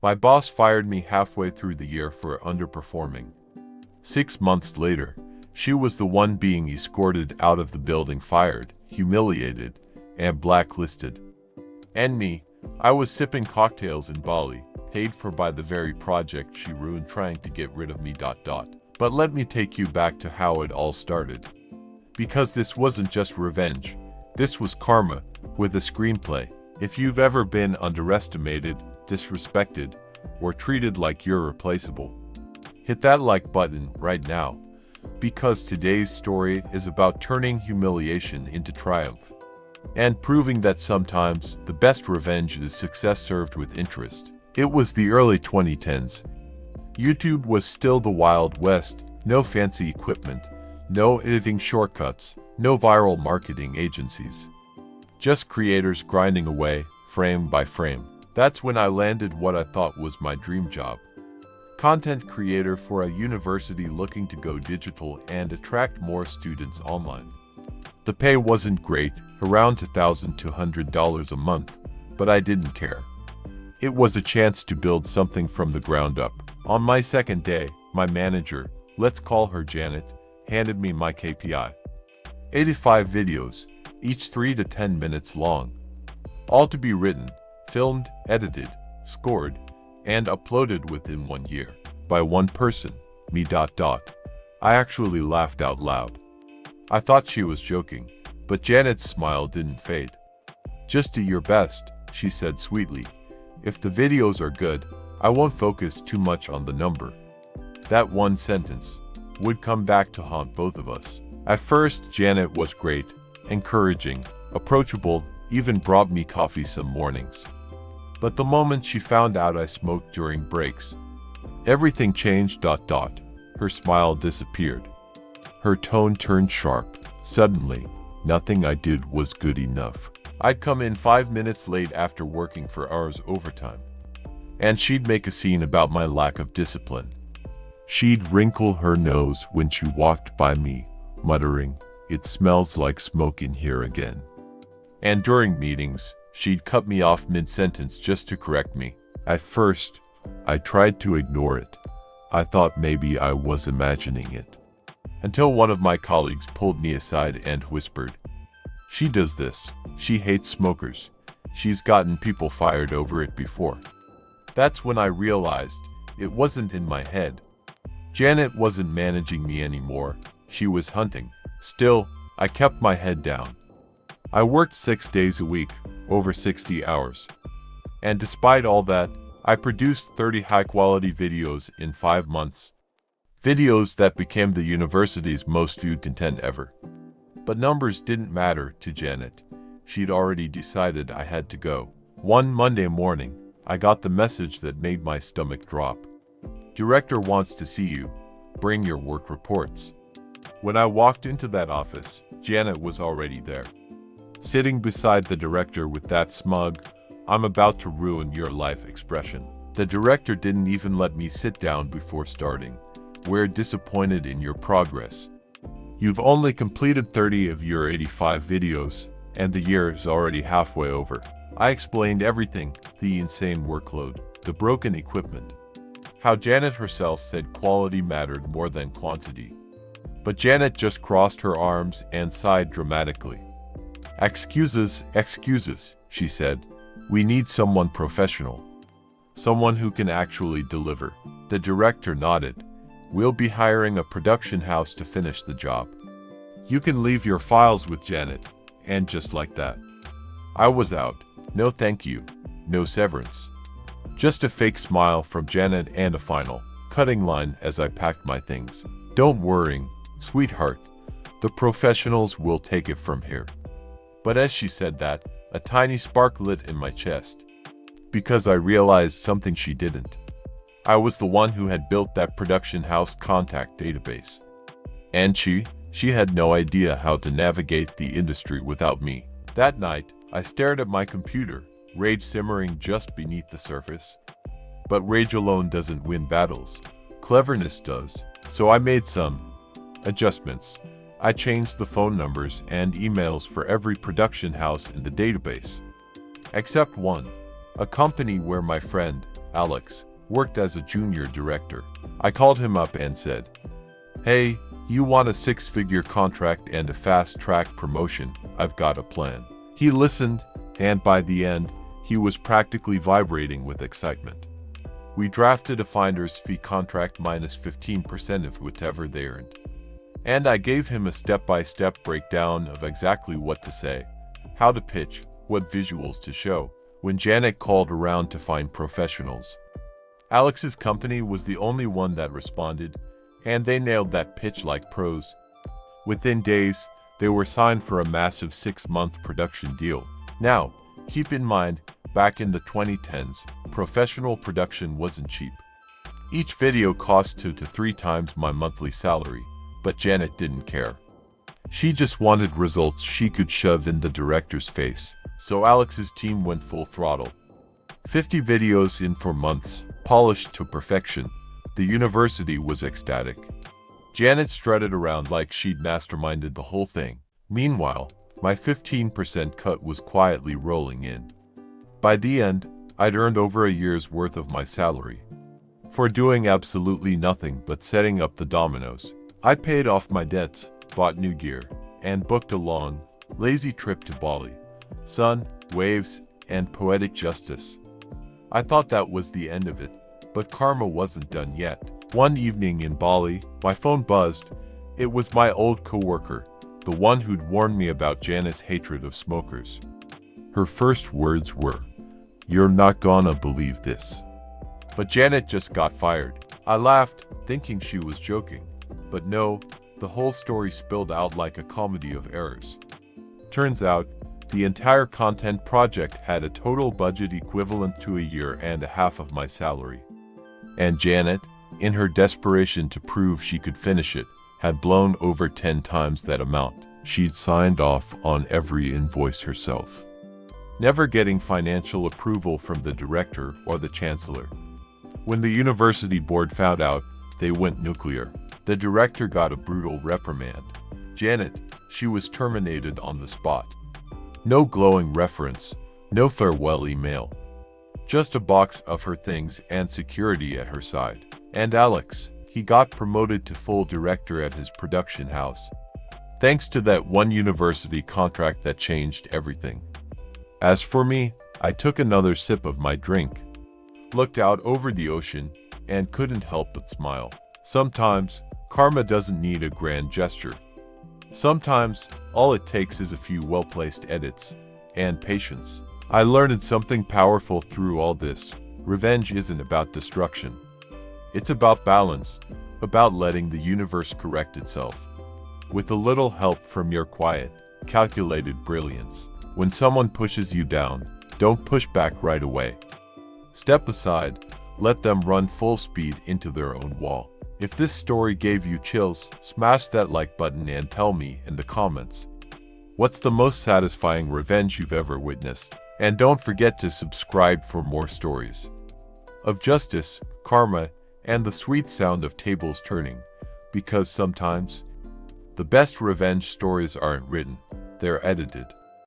My boss fired me halfway through the year for underperforming. 6 months later, she was the one being escorted out of the building, fired, humiliated, and blacklisted. And me, I was sipping cocktails in Bali, paid for by the very project she ruined trying to get rid of me. But let me take you back to how it all started. Because this wasn't just revenge, this was karma, with a screenplay. If you've ever been underestimated, disrespected, or treated like you're replaceable, hit that like button right now, because today's story is about turning humiliation into triumph, and proving that sometimes the best revenge is success served with interest. It was the early 2010s. YouTube was still the Wild West, no fancy equipment, no editing shortcuts, no viral marketing agencies. Just creators grinding away, frame by frame. That's when I landed what I thought was my dream job. Content creator for a university looking to go digital and attract more students online. The pay wasn't great, around $2,200 a month, but I didn't care. It was a chance to build something from the ground up. On my second day, my manager, let's call her Janet, handed me my KPI. 85 videos, each 3 to 10 minutes long. All to be written, filmed, edited, scored, and uploaded within 1 year. By one person, me. I actually laughed out loud. I thought she was joking, but Janet's smile didn't fade. Just do your best, she said sweetly. If the videos are good, I won't focus too much on the number. That one sentence would come back to haunt both of us. At first, Janet was great, encouraging, approachable, even brought me coffee some mornings. But the moment she found out I smoked during breaks, everything changed. Her smile disappeared. Her tone turned sharp. Suddenly, nothing I did was good enough. I'd come in 5 minutes late after working for hours overtime, and she'd make a scene about my lack of discipline. She'd wrinkle her nose when she walked by me, muttering, "It smells like smoke in here again." And during meetings, she'd cut me off mid-sentence just to correct me. At first, I tried to ignore it. I thought maybe I was imagining it. Until one of my colleagues pulled me aside and whispered, "She does this. She hates smokers. She's gotten people fired over it before." That's when I realized it wasn't in my head. Janet wasn't managing me anymore. She was hunting. Still, I kept my head down. I worked 6 days a week, over 60 hours. And despite all that, I produced 30 high-quality videos in 5 months. Videos that became the university's most viewed content ever. But numbers didn't matter to Janet. She'd already decided I had to go. One Monday morning, I got the message that made my stomach drop. "Director wants to see you. Bring your work reports." When I walked into that office, Janet was already there. Sitting beside the director with that smug, "I'm about to ruin your life" expression. The director didn't even let me sit down before starting. "We're disappointed in your progress. You've only completed 30 of your 85 videos, and the year is already halfway over." I explained everything: the insane workload, the broken equipment, how Janet herself said quality mattered more than quantity. But Janet just crossed her arms and sighed dramatically. "Excuses, excuses," she said. "We need someone professional. Someone who can actually deliver." The director nodded. "We'll be hiring a production house to finish the job. You can leave your files with Janet." And just like that, I was out. No thank you, no severance. Just a fake smile from Janet and a final, cutting line as I packed my things. "Don't worry, sweetheart. The professionals will take it from here." But as she said that, a tiny spark lit in my chest. Because I realized something she didn't. I was the one who had built that production house contact database. And she had no idea how to navigate the industry without me. That night, I stared at my computer, rage simmering just beneath the surface. But rage alone doesn't win battles. Cleverness does. So I made some adjustments. I changed the phone numbers and emails for every production house in the database. Except one. A company where my friend, Alex, worked as a junior director. I called him up and said, "Hey, you want a 6-figure contract and a fast-track promotion? I've got a plan." He listened, and by the end, he was practically vibrating with excitement. We drafted a finder's fee contract minus 15% of whatever they earned. And I gave him a step-by-step breakdown of exactly what to say, how to pitch, what visuals to show. When Janet called around to find professionals, Alex's company was the only one that responded, and they nailed that pitch like pros. Within days, they were signed for a massive 6-month production deal. Now, keep in mind, back in the 2010s, professional production wasn't cheap. Each video cost 2 to 3 times my monthly salary, but Janet didn't care. She just wanted results she could shove in the director's face, so Alex's team went full throttle. 50 videos in 4 months, polished to perfection. The university was ecstatic. Janet strutted around like she'd masterminded the whole thing. Meanwhile, my 15% cut was quietly rolling in. By the end, I'd earned over a year's worth of my salary. For doing absolutely nothing but setting up the dominoes. I paid off my debts, bought new gear, and booked a long, lazy trip to Bali. Sun, waves, and poetic justice. I thought that was the end of it, but karma wasn't done yet. One evening in Bali, my phone buzzed. It was my old coworker, the one who'd warned me about Janet's hatred of smokers. Her first words were, "You're not gonna believe this." But Janet just got fired. I laughed, thinking she was joking. But no, the whole story spilled out like a comedy of errors. Turns out, the entire content project had a total budget equivalent to a year and a half of my salary. And Janet, in her desperation to prove she could finish it, had blown over 10 times that amount. She'd signed off on every invoice herself, never getting financial approval from the director or the chancellor. When the university board found out, they went nuclear. The director got a brutal reprimand. Janet, she was terminated on the spot. No glowing reference, no farewell email. Just a box of her things and security at her side. And Alex, he got promoted to full director at his production house. Thanks to that one university contract that changed everything. As for me, I took another sip of my drink, looked out over the ocean, and couldn't help but smile. Sometimes, karma doesn't need a grand gesture. Sometimes, all it takes is a few well-placed edits and patience. I learned something powerful through all this. Revenge isn't about destruction. It's about balance, about letting the universe correct itself. With a little help from your quiet, calculated brilliance. When someone pushes you down, don't push back right away. Step aside, let them run full speed into their own wall. If this story gave you chills, smash that like button and tell me in the comments, what's the most satisfying revenge you've ever witnessed? And don't forget to subscribe for more stories of justice, karma, and the sweet sound of tables turning, because sometimes the best revenge stories aren't written, they're edited.